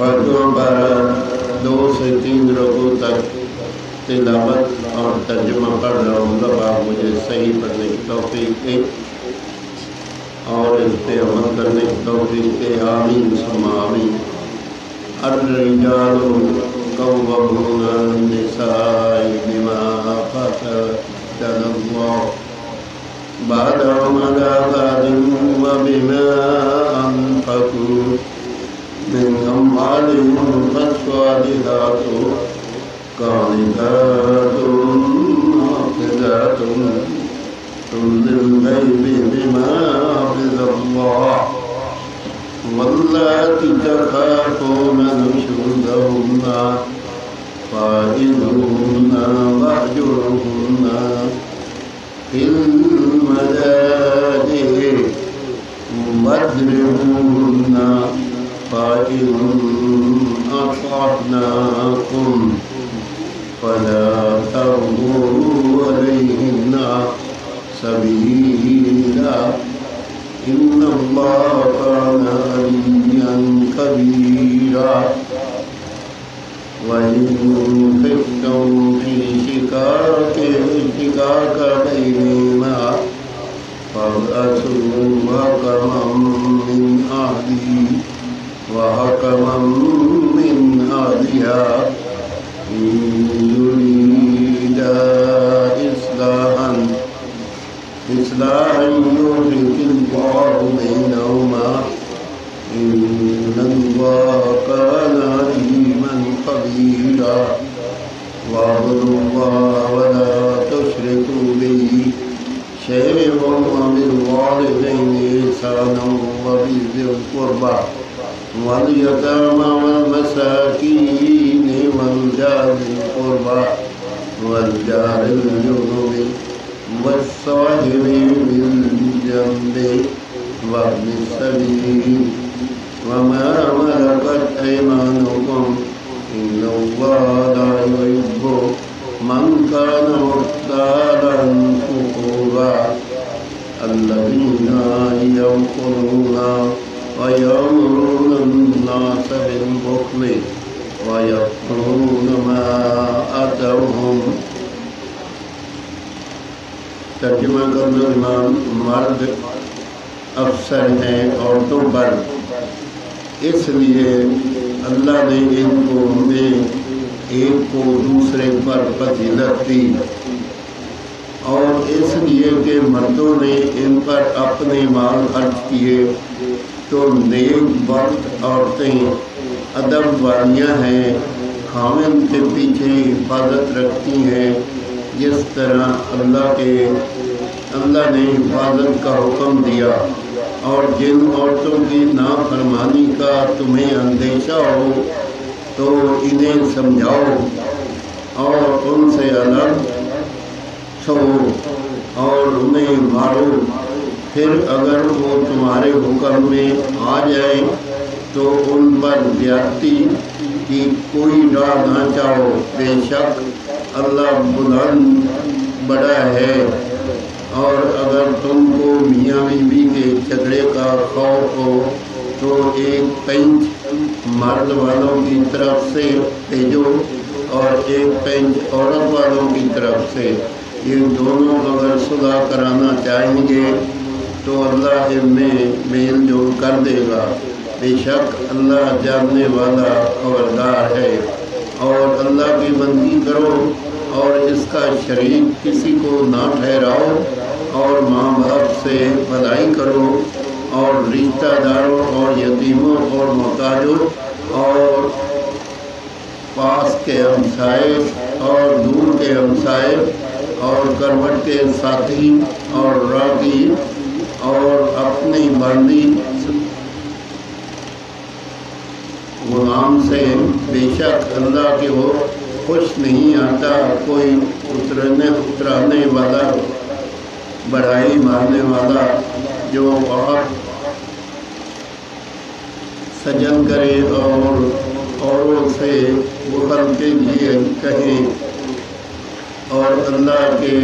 فاتحہ بارہ 2 سے 3 رکوع تک تلاوت اور ترجمہ پڑھ رہا ہوں، رب آپ مجھے صحیح پڑھنے کی توفیق دے اور اس پہ عمل کرنے کی توفیق دے، آمین ثم آمین۔ الرجال قوامون علی النساء بما فضل اللہ بعضهم على بعض وبما أنفقوا من أموالهم فالصالحات قانتات حافظات للغيب بما حفظ الله واللاتي تخافون نشوزهن فاعظوهن واهجروهن في المضاجع واضربوهن فإن أطعنكم فلا تبغوا عليهن سبيلا إن الله كان عليا كبيرا وإن خفتم في شقاق بينهما فابعثوا حكما من أهله وحكما من أهلها إن يريدا إصلاحا يوفق الله بينهما إن الله كان عليما خبيرا واعبدوا الله ولا تشركوا به شيئا وبالوالدين إحسانا وبذي القربى واليتامى والمساكين والجار ذي القربى والجار الجنب والصاحب بالجنب وابن السبيل وما ملكت أيمانكم إن الله لا يحب من كان مختالا فخورا الذين ينقضون ويأمرون الناس بالبخل ويكفرون ما آتاهم۔ ترجمہ کرنا امام مرد افسر ہیں عورتوں پر، اس لیے اللہ نے ان کو میں ایک کو دوسرے پر فضیلت دی، اور اس لیے کہ مردوں نے ان پر اپنے مال خرچ کیے تو نیک بخت عورتیں ادب والیاں ہیں، خاوند کے پیچھے حفاظت رکھتی ہیں، جس طرح اللہ نے حفاظت کا حکم دیا۔ اور جن عورتوں کی نافرمانی کا تمہیں اندیشہ ہو تو انہیں سمجھاؤ اور ان سے الگ چھوڑو اور انہیں مارو، پھر اگر وہ تمہارے حکم میں آ جائیں تو ان پر زیادتی کی کوئی راہ نہ چاہو، بے شک اللہ بلند بڑا ہے۔ اور اگر تم کو میاں بیوی کے جھگڑے کا خوف ہو تو ایک پنج مرد والوں کی طرف سے بھیجو اور ایک پنج عورت والوں کی طرف سے، یہ دونوں اگر صلح کرانا چاہیں گے تو اللہ ان میں میل جول کر دے گا، بے شک اللہ جاننے والا خبردار ہے۔ اور اللہ کی بندگی کرو اور اس کا شریک کسی کو نہ ٹھہراؤ، اور ماں باپ سے بھلائی کرو اور رشتہ داروں اور یتیموں اور محتاجوں اور پاس کے ہمسائے اور دور کے ہمسائے اور کروٹ کے ساتھی اور راہی اور اپنی بندی غلام سے، بے شک اللہ کے وہ خوش نہیں آتا کوئی اترانے والا بڑائی مارنے والا جو بہت سجن کرے اور اوروں سے بخل کے لیے کہے اور اللہ کے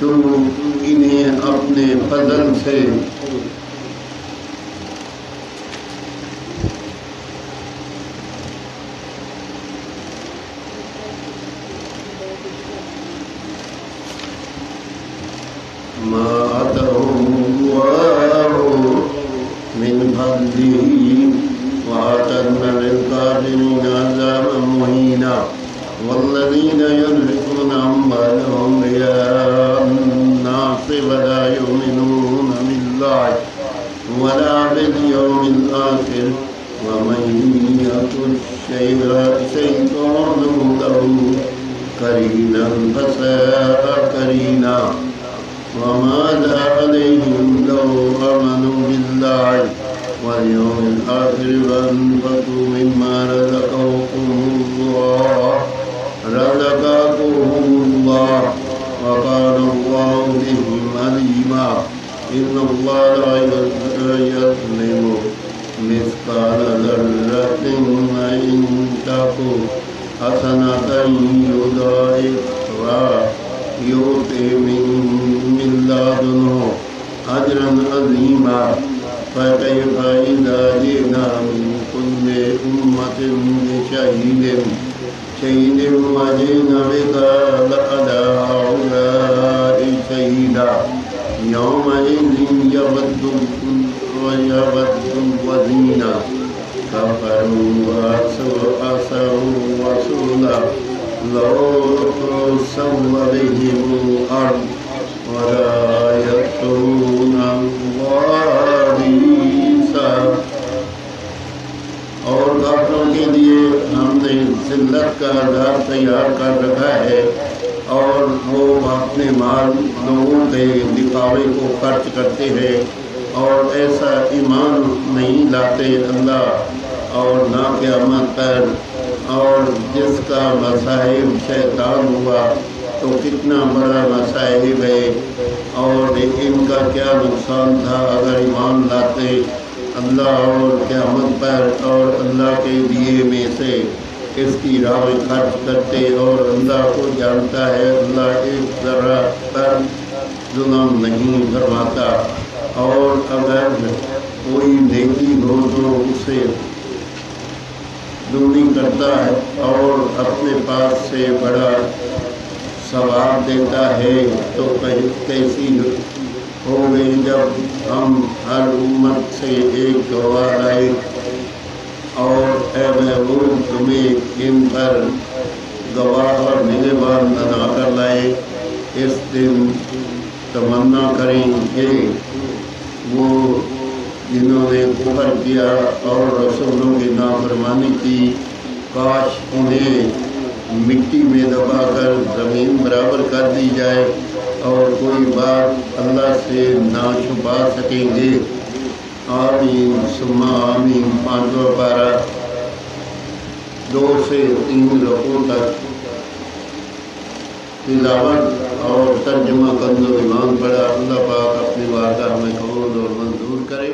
جو انہیں اپنے فضل سے ومن يكن الشيطان له قرينا فساء قرينا وماذا عليهم لو آمنوا بالله واليوم الآخر وأنفقوا مما رزقهم الله وكان الله بهم عليما إن الله لا يظلم مثقال ذرة وإن تك حسنة يضاعفها يؤت من لدنه أجرا عظيما فكيف إذا جئنا من كل أمة بشهيد وجئنا بك على هؤلاء شهيدا يومئذ يود الذين كفروا وعصوا رسولا لو سوى بهم الأرض ولا يكتمون الله عيسى اور کافروں کے لیے ہم نے ذلت کا عذاب تیار کر رکھا ہے اور وہ اپنے مال لوگوں کے دکھاوے کو خرچ کرتے ہیں اور ایسا ایمان نہیں لاتے اللہ اور نہ قیامت پر اور جس کا مصائب شیطان ہوا تو کتنا بڑا مصائب ہے اور ان کا کیا نقصان تھا اگر ایمان لاتے اللہ اور قیامت پر اور اللہ کے دیے میں سے اس کی راہ خرچ کرتے اور اللہ کو جانتا ہے اللہ ایک ذرہ پر ظلم نہیں فرماتا اور اگر کوئی نیکی ہو تو اسے دگنی کرتا ہے اور اپنے پاس سے بڑا ثواب دیتا ہے تو کیسی ہو گئی جب ہم ہر امت سے ایک گواہ لائے اور اے محبوب تمہیں ان پر گواہ اور نگہبان بنا کر لائے اس دن تمنا کریں گے وہ جنہوں نے کفر کیا اور رسولوں کی نافرمانی کی کاش انہیں مٹی میں دبا کر زمین برابر کر دی جائے اور کوئی بات اللہ سے نہ چھپا سکیں گے آمین ثم آمین پانچواں پارہ 2 سے 3 رکوع تک تلاوت اور ترجمہ کنز و ایمان پڑھا اللہ پاک اپنی بارگاہ میں قبول اور منظور کرے